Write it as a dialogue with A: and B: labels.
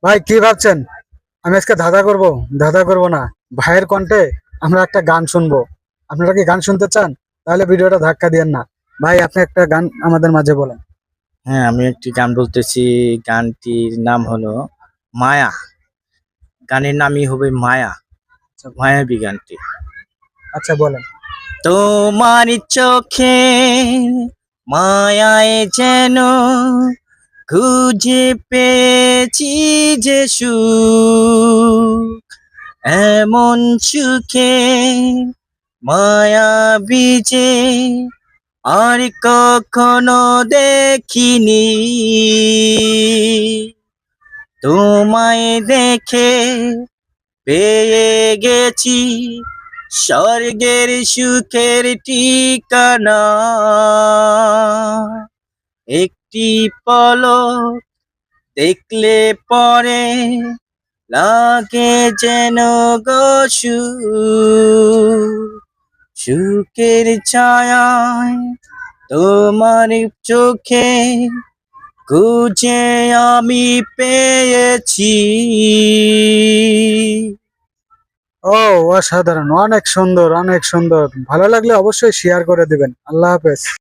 A: ভাই কি ভাবছেন? আমি আজকে ধাঁধা করব? ধাঁধা করব না, ভাইয়ের কণ্ঠে আমরা একটা গান শুনবো। আপনারা কি গান শুনতে চান? তাহলে ভিডিওটা ধাক্কা দিয়েন না। ভাই আপনি একটা গান আমাদের মাঝে বলেন।
B: হ্যাঁ, আমি একটি গান বলতেছি। গানটির নাম হলো মায়া। গানের নামই হবে মায়া,
A: আচ্ছা
B: মায়াবী গানটি।
A: আচ্ছা বলেন।
B: তোমার চোখে মায়ায় যেন খুঁজে পেয়েছি যে সুখ, এমন সুখে মায়া বীজে আর কখনো দেখিনি। তোমায় দেখে পেয়ে গেছি স্বর্গের সুখের ঠিকানা। একটি পলক দেখলে পরে লাগে যেন গো সুখের ছায়ায় তোমার চোখে খুঁজে আমি পেয়েছি।
A: ও, অসাধারণ, অনেক সুন্দর, অনেক সুন্দর। ভালো লাগলে অবশ্যই শেয়ার করে দিবেন। আল্লাহ হাফেজ।